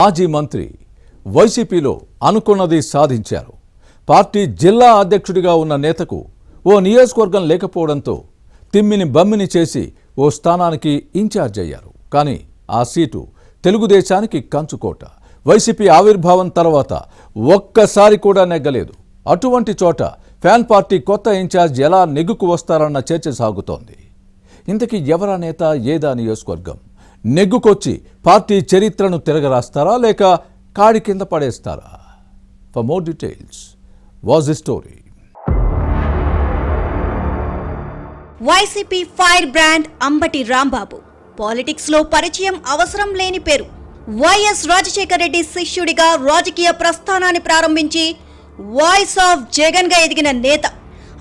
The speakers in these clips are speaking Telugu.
మాజీ మంత్రి వైసీపీలో అనుకున్నది సాధించారు. పార్టీ జిల్లా అధ్యక్షుడిగా ఉన్న నేతకు ఓ నియోజకవర్గం లేకపోవడంతో తిమ్మిని బమ్మిని చేసి ఓ స్థానానికి ఇన్ఛార్జ్ అయ్యారు. కానీ ఆ సీటు తెలుగుదేశానికి కంచుకోట. వైసీపీ ఆవిర్భావం తర్వాత ఒక్కసారి కూడా నెగ్గలేదు. అటువంటి చోట ఫ్యాన్ పార్టీ కొత్త ఇన్ఛార్జ్ ఎలా నెగ్గుకు వస్తారన్న చర్చ సాగుతోంది. ఇంతకీ ఎవరా నేత, ఏదా నియోజకవర్గం? నెగ్గుకొచ్చి పార్టీ చరిత్రను తిరగరాస్తారా లేక కాడి కింద పడేస్తారా? For more details watch the story. YCP fire brand Ambati Rambabu politics లో పరిచయం అవసరం లేని పేరు. వైఎస్ రాజశేఖర రెడ్డి శిష్యుడిగా రాజకీయ ప్రస్థానాన్ని ప్రారంభించి వాయిస్ ఆఫ్ జగన్ గా ఎదిగిన నేత.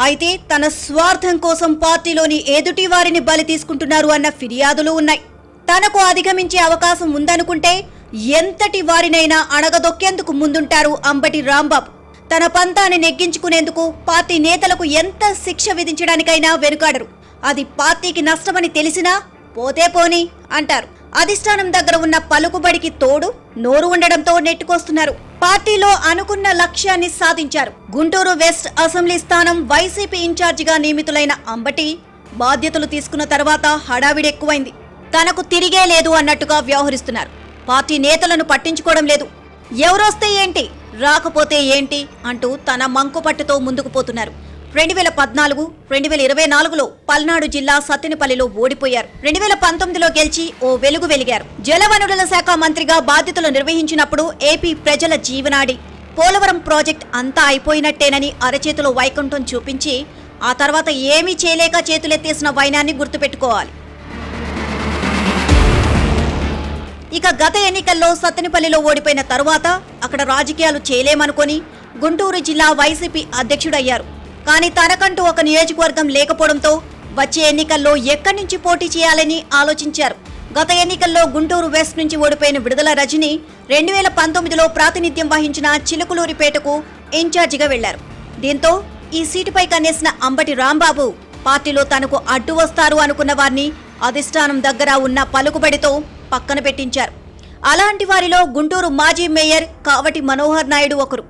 అయితే తన స్వార్థం కోసం పార్టీలోని ఎదుటి వారిని బలి తీసుకుంటున్నారు అన్న ఫిర్యాదులు ఉన్నాయి. తనకు అధిగమించే అవకాశం ఉందనుకుంటే ఎంతటి వారినైనా అణగదొక్కేందుకు ముందుంటారు అంబటి రాంబాబు. తన పంతాన్ని నెగ్గించుకునేందుకు పార్టీ నేతలకు ఎంత శిక్ష విధించడానికైనా వెనుకాడరు. అది పార్టీకి నష్టమని తెలిసినా పోతే పోని అంటారు. అధిష్టానం దగ్గర ఉన్న పలుకుబడికి తోడు నోరు ఉండడంతో నెట్టుకొస్తున్నారు. పార్టీలో అనుకున్న లక్ష్యాన్ని సాధించారు. గుంటూరు వెస్ట్ అసెంబ్లీ స్థానం వైసీపీ ఇన్ఛార్జిగా నియమితులైన అంబటి బాధ్యతలు తీసుకున్న తర్వాత హడావిడి ఎక్కువైంది. తనకు తిరిగే లేదు అన్నట్టుగా వ్యవహరిస్తున్నారు. పార్టీ నేతలను పట్టించుకోవడం లేదు. ఎవరొస్తే ఏంటి, రాకపోతే ఏంటి అంటూ తన మంకుపట్టుతో ముందుకు పోతున్నారు. 2014, 2024లో పల్నాడు జిల్లా సత్తెనపల్లిలో ఓడిపోయారు. 2019లో గెలిచి ఓ వెలుగు వెలిగారు. జలవనరుల శాఖ మంత్రిగా బాధ్యతలు నిర్వహించినప్పుడు ఏపీ ప్రజల జీవనాడి పోలవరం ప్రాజెక్ట్ అంతా అయిపోయినట్టేనని అరచేతిలో వైకుంఠం చూపించి ఆ తర్వాత ఏమీ చేయలేక చేతులెత్తేసిన వైనాన్ని గుర్తుపెట్టుకోవాలి. ఇక గత ఎన్నికల్లో సత్తెనపల్లిలో ఓడిపోయిన తరువాత అక్కడ రాజకీయాలు చేయలేమనుకొని గుంటూరు జిల్లా వైసీపీ అధ్యక్షుడయ్యారు. కానీ తనకంటూ ఒక నియోజకవర్గం లేకపోవడంతో వచ్చే ఎన్నికల్లో ఎక్కడి నుంచి పోటీ చేయాలని ఆలోచించారు. గత ఎన్నికల్లో గుంటూరు వెస్ట్ నుంచి ఓడిపోయిన విడుదల రజని 2019లో ప్రాతినిధ్యం వహించిన చిలుకలూరిపేటకు ఇన్ఛార్జిగా వెళ్లారు. దీంతో ఈ సీటుపై కన్నేసిన అంబటి రాంబాబు పార్టీలో తనకు అడ్డు వస్తారు అనుకున్న వారిని అధిష్టానం దగ్గర ఉన్న పలుకుబడితో పక్కన పెట్టించారు. అలాంటి వారిలో గుంటూరు మాజీ మేయర్ కావటి మనోహర్ నాయుడు ఒకరు.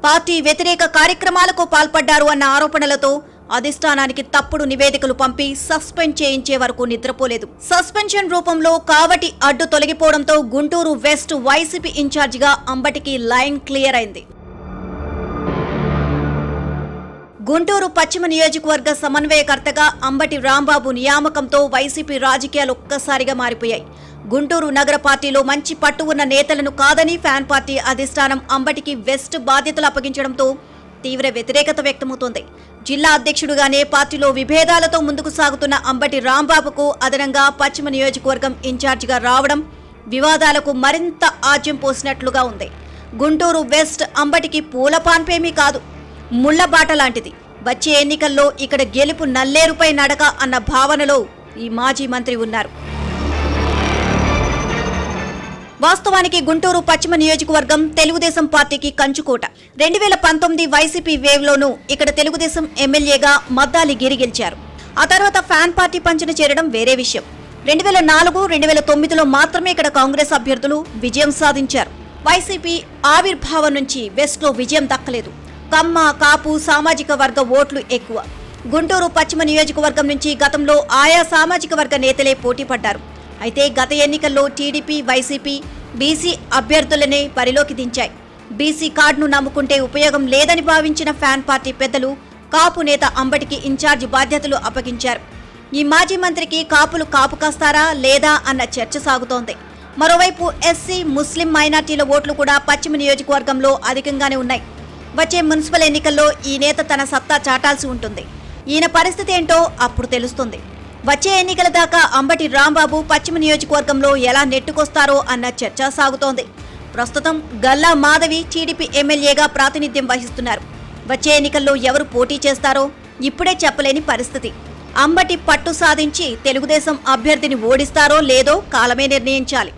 పార్టీ వ్యతిరేక కార్యక్రమాలకు పాల్పడ్డారు అన్న ఆరోపణలతో అధిష్టానానికి తప్పుడు నివేదికలు పంపి సస్పెండ్ చేయించే వరకు నిద్రపోలేదు. సస్పెన్షన్ రూపంలో కావటి అడ్డు తొలగిపోవడంతో గుంటూరు వెస్ట్ వైసీపీ ఇన్ఛార్జిగా అంబటికి లైన్ క్లియర్ అయింది. గుంటూరు పశ్చిమ నియోజకవర్గ సమన్వయకర్తగా అంబటి రాంబాబు నియామకంతో వైసీపీ రాజకీయాలు ఒక్కసారిగా మారిపోయాయి. గుంటూరు నగర పార్టీలో మంచి పట్టు ఉన్న నేతలను కాదని ఫ్యాన్ పార్టీ అధిష్టానం అంబటికి వెస్ట్ బాధ్యతలు అప్పగించడంతో తీవ్ర వ్యతిరేకత వ్యక్తమవుతోంది. జిల్లా అధ్యక్షుడుగానే పార్టీలో విభేదాలతో ముందుకు సాగుతున్న అంబటి రాంబాబుకు అదనంగా పశ్చిమ నియోజకవర్గం ఇన్ఛార్జిగా రావడం వివాదాలకు మరింత ఆజ్యం పోసినట్లుగా ఉంది. గుంటూరు వెస్ట్ అంబటికి పూల పాన్పేమీ కాదు, ముళ్లబాట లాంటిది. వచ్చే ఎన్నికల్లో ఇక్కడ గెలుపు నల్లేరుపై నడక అన్న భావనలో ఈ మాజీ మంత్రి ఉన్నారు. వాస్తవానికి గుంటూరు పశ్చిమ నియోజకవర్గం తెలుగుదేశం పార్టీకి కంచుకోట. 2019 వైసీపీ వేవ్లోనూ ఇక్కడ తెలుగుదేశం ఎమ్మెల్యేగా మద్దాలి గిరి గెలిచారు. ఆ తర్వాత ఫ్యాన్ పార్టీ పంచన చేరడం వేరే విషయం. 2004, 2009లో మాత్రమే ఇక్కడ కాంగ్రెస్ అభ్యర్థులు విజయం సాధించారు. వైసీపీ ఆవిర్భావం నుంచి వెస్ట్లో విజయం దక్కలేదు. కమ్మ, కాపు సామాజిక వర్గ ఓట్లు ఎక్కువ. గుంటూరు పశ్చిమ నియోజకవర్గం నుంచి గతంలో ఆయా సామాజిక వర్గ నేతలే పోటీ పడ్డారు. అయితే గత ఎన్నికల్లో టీడీపీ, వైసీపీ బీసీ అభ్యర్థులనే బరిలోకి దించాయి. బీసీ కార్డును నమ్ముకుంటే ఉపయోగం లేదని భావించిన ఫ్యాన్ పార్టీ పెద్దలు కాపు నేత అంబటికి ఇన్ఛార్జి బాధ్యతలు అప్పగించారు. ఈ మాజీ మంత్రికి కాపులు కాపు కాస్తారా లేదా అన్న చర్చ సాగుతోంది. మరోవైపు ఎస్సీ, ముస్లిం మైనార్టీల ఓట్లు కూడా పశ్చిమ నియోజకవర్గంలో అధికంగానే ఉన్నాయి. వచ్చే మున్సిపల్ ఎన్నికల్లో ఈ నేత తన సత్తా చాటాల్సి ఉంటుంది. ఈయన పరిస్థితి ఏంటో అప్పుడు తెలుస్తుంది. వచ్చే ఎన్నికల దాకా అంబటి రాంబాబు పశ్చిమ నియోజకవర్గంలో ఎలా నెట్టుకొస్తారో అన్న చర్చ సాగుతోంది. ప్రస్తుతం గల్లా మాధవి టీడీపీ ఎమ్మెల్యేగా ప్రాతినిధ్యం వహిస్తున్నారు. వచ్చే ఎన్నికల్లో ఎవరు పోటీ చేస్తారో ఇప్పుడే చెప్పలేని పరిస్థితి. అంబటి పట్టు సాధించి తెలుగుదేశం అభ్యర్థిని ఓడిస్తారో లేదో కాలమే నిర్ణయించాలి.